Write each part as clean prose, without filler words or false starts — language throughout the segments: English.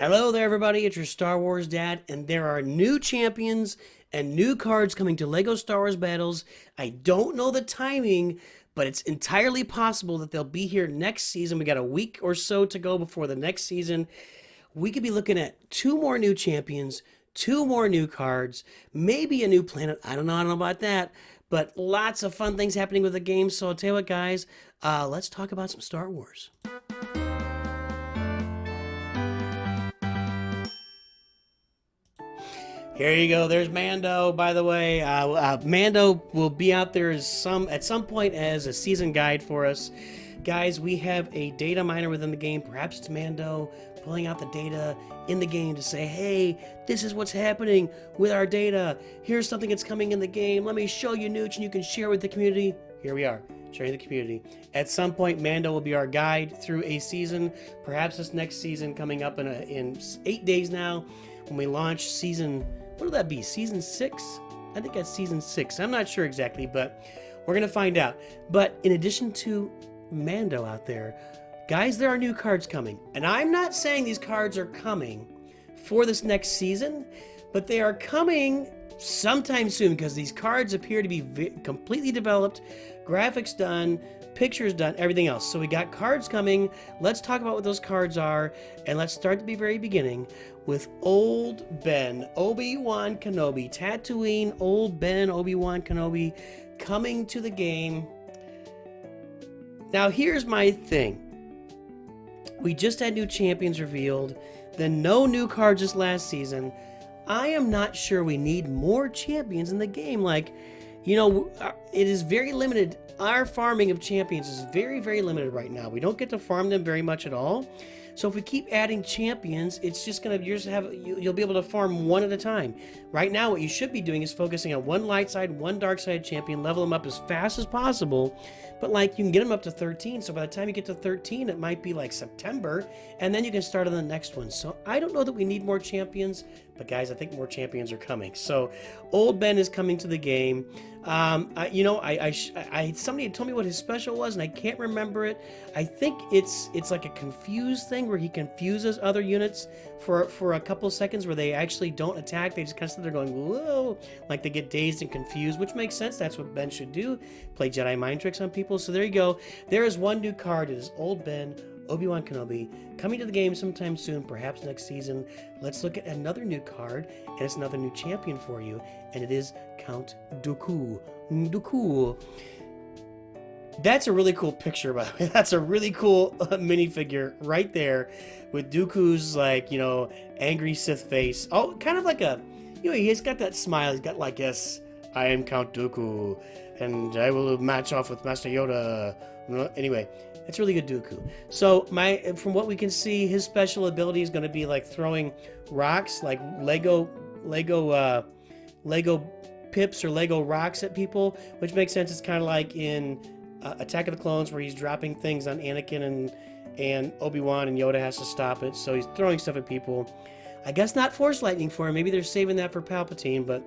Hello there, everybody. It's your Star Wars dad, and there are new champions and new cards coming to LEGO Star Wars Battles. I don't know the timing, but it's entirely possible that they'll be here next season. We got a week or so to go before the next season. We could be looking at two more new champions, two more new cards, maybe a new planet. I don't know about that, but lots of fun things happening with the game. So I'll tell you what, guys, let's talk about some Star Wars. Here you go. There's Mando. By the way, Mando will be out there at some point as a season guide for us, guys. We have a data miner within the game. Perhaps it's Mando pulling out the data in the game to say, "Hey, this is what's happening with our data. Here's something that's coming in the game. Let me show you, Nooch, and you can share with the community." Here we are, sharing the community. At some point, Mando will be our guide through a season. Perhaps this next season coming up in 8 days now, when we launch season. What will that be? Season 6? I think that's season 6. I'm not sure exactly, but we're going to find out. But in addition to Mando out there, guys, there are new cards coming. And I'm not saying these cards are coming for this next season, but they are coming sometime soon because these cards appear to be completely developed, graphics done, pictures done, everything else. So we got cards coming. Let's talk about what those cards are, and let's start at the very beginning with Old Ben, ObiWan Kenobi, Tatooine, Old Ben, ObiWan Kenobi, coming to the game. Now here's my thing. We just had new champions revealed, then no new cards this last season. I am not sure we need more champions in the game. Like, you know, it is very limited. Our farming of champions is very, very limited right now. We don't get to farm them very much at all. So if we keep adding champions, it's just gonna you'll be able to farm one at a time. Right now, what you should be doing is focusing on one light side, one dark side champion, level them up as fast as possible. But like, you can get them up to 13. So by the time you get to 13, it might be like September, and then you can start on the next one. So I don't know that we need more champions, but guys, I think more champions are coming. So Old Ben is coming to the game. Somebody had told me what his special was, and I can't remember it. I think it's like a confuse thing where he confuses other units for a couple of seconds, where they actually don't attack. They just kind of sit there going, whoa, like they get dazed and confused, which makes sense. That's what Ben should do, play Jedi mind tricks on people. So there you go. There is one new card. It is Old Ben, ObiWan Kenobi, coming to the game sometime soon, perhaps next season. Let's look at another new card, and it's another new champion for you, and it is Count Dooku. Dooku. That's a really cool picture, by the way. That's a really cool minifigure right there with Dooku's, like, you know, angry Sith face. Oh, kind of like he's got that smile. He's got like, "Yes, I am Count Dooku, and I will match off with Master Yoda." Anyway, it's really good Dooku. So from what we can see, his special ability is going to be like throwing rocks, like Lego pips or Lego rocks at people, which makes sense. It's kind of like in Attack of the Clones, where he's dropping things on Anakin and Obi-Wan, and Yoda has to stop it. So he's throwing stuff at people. I guess not Force Lightning for him. Maybe they're saving that for Palpatine, but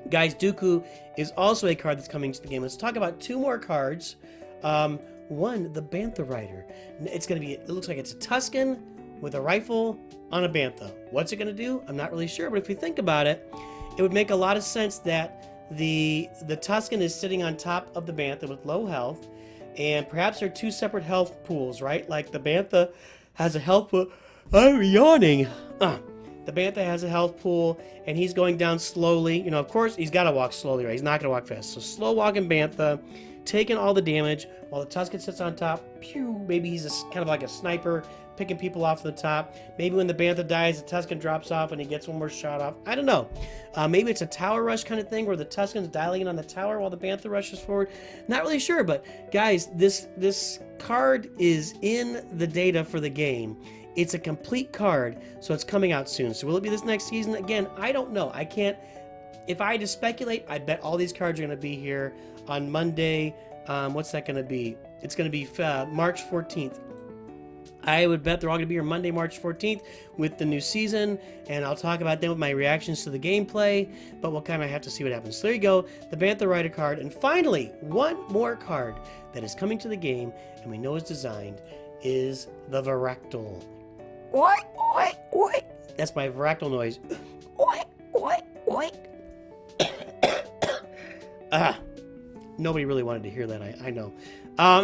guys, Dooku is also a card that's coming to the game. Let's talk about two more cards. One, the Banshee Rider. It looks like it's a Tusken with a rifle on a Bantha. What's it going to do? I'm not really sure, but if we think about it, it would make a lot of sense that the Tusken is sitting on top of the Bantha with low health, and perhaps they're two separate health pools, right? Like the Bantha has a health pool. I'm yawning. The Bantha has a health pool, and he's going down slowly. You know, of course, he's got to walk slowly, right? He's not going to walk fast. So slow walking Bantha, taking all the damage, while the Tusken sits on top. Pew! Maybe he's kind of like a sniper, picking people off the top. Maybe when the Bantha dies, the Tusken drops off and he gets one more shot off. I don't know. Maybe it's a tower rush kind of thing where the Tusken's dialing in on the tower while the Bantha rushes forward. Not really sure, but guys, this card is in the data for the game. It's a complete card, so it's coming out soon. So will it be this next season? Again, I don't know. I can't. If I had to speculate, I bet all these cards are going to be here on Monday. What's that going to be? It's going to be March 14th. I would bet they're all going to be here Monday, March 14th with the new season, and I'll talk about them with my reactions to the gameplay, but we'll kind of have to see what happens. So there you go, the Banshee Rider card. And finally, one more card that is coming to the game, and we know is designed, is the Varactyl. Oi. That's my Varactyl noise. Oi, oi, oi. Nobody really wanted to hear that, I know.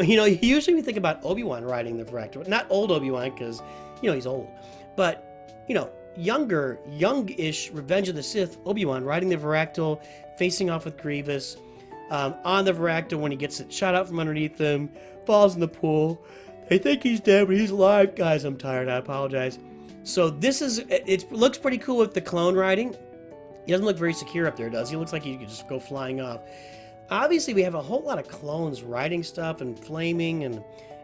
You know, usually we think about Obi-Wan riding the Varactyl. Not old Obi-Wan, because, you know, he's old. But, you know, youngish Revenge of the Sith Obi-Wan riding the Varactyl, facing off with Grievous. On the Varactyl when he gets it shot out from underneath him, falls in the pool. They think he's dead, but he's alive. Guys, I'm tired. I apologize. So this is, it looks pretty cool with the clone riding. He doesn't look very secure up there, does he? He looks like he could just go flying off. Obviously, we have a whole lot of clones riding stuff and flaming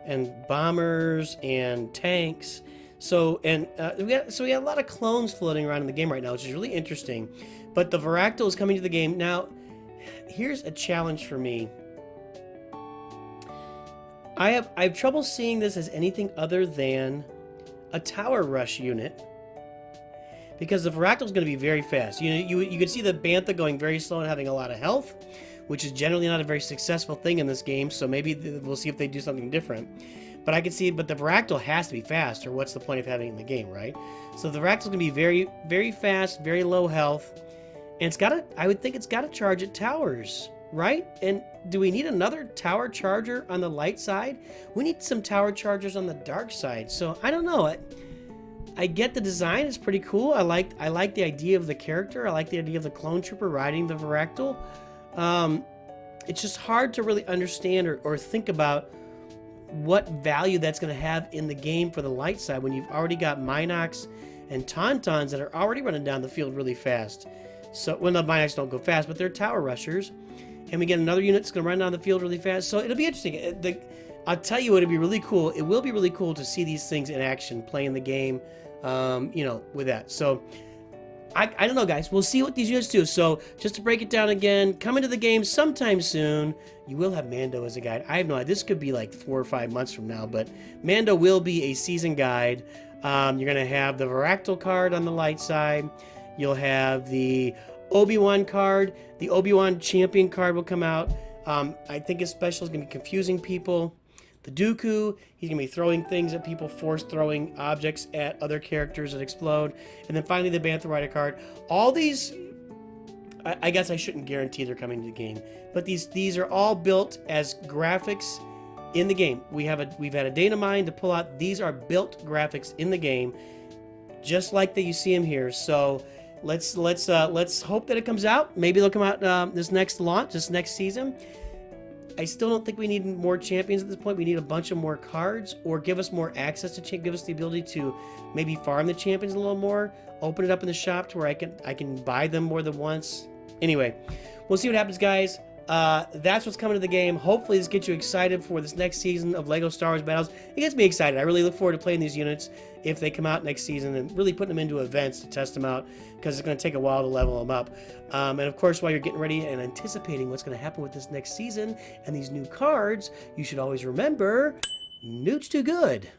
and bombers and tanks. So we got a lot of clones floating around in the game right now, which is really interesting. But the Varactyl is coming to the game now. Here's a challenge for me. I have trouble seeing this as anything other than a tower rush unit, because the Varactyl is going to be very fast. You can see the Bantha going very slow and having a lot of health, which is generally not a very successful thing in this game, so maybe we'll see if they do something different. But I can see, but the Varactyl has to be fast, or what's the point of having it in the game, right? So the Varactyl is going to be very, very fast, very low health, and I would think it's got to charge at towers, right? And do we need another tower charger on the light side? We need some tower chargers on the dark side. So I don't know. I get the design; it's pretty cool. I like the idea of the character. I like the idea of the clone trooper riding the Varactyl. It's just hard to really understand or think about what value that's going to have in the game for the light side when you've already got Minox and Tauntauns that are already running down the field really fast. So, well, the Minox don't go fast, but they're tower rushers. And we get another unit that's going to run down the field really fast. So it'll be interesting. I'll tell you, it'll be really cool. It will be really cool to see these things in action, playing the game, you know, with that. So I don't know, guys. We'll see what these units do. So just to break it down again, coming to the game sometime soon, you will have Mando as a guide. I have no idea. This could be like 4 or 5 months from now, but Mando will be a season guide. You're going to have the Varactyl card on the light side. You'll have the Obi-Wan card. The Obi-Wan champion card will come out. I think his special is going to be confusing people. The Dooku, he's going to be throwing things at people, force throwing objects at other characters that explode. And then finally the Banshee Rider card. All these, I guess I shouldn't guarantee they're coming to the game, but these are all built as graphics in the game. We've had a Datamining to pull out. These are built graphics in the game, just like that you see them here. So let's hope that it comes out. Maybe they'll come out this next launch, this next season. I still don't think we need more champions at this point. We need a bunch of more cards, or give us more access to give us the ability to maybe farm the champions a little more. Open it up in the shop to where I can buy them more than once. Anyway, we'll see what happens, guys. That's what's coming to the game. Hopefully this gets you excited for this next season of LEGO Star Wars Battles. It gets me excited. I really look forward to playing these units if they come out next season, and really putting them into events to test them out, because it's going to take a while to level them up. And of course, while you're getting ready and anticipating what's going to happen with this next season and these new cards, you should always remember, Newt's too good.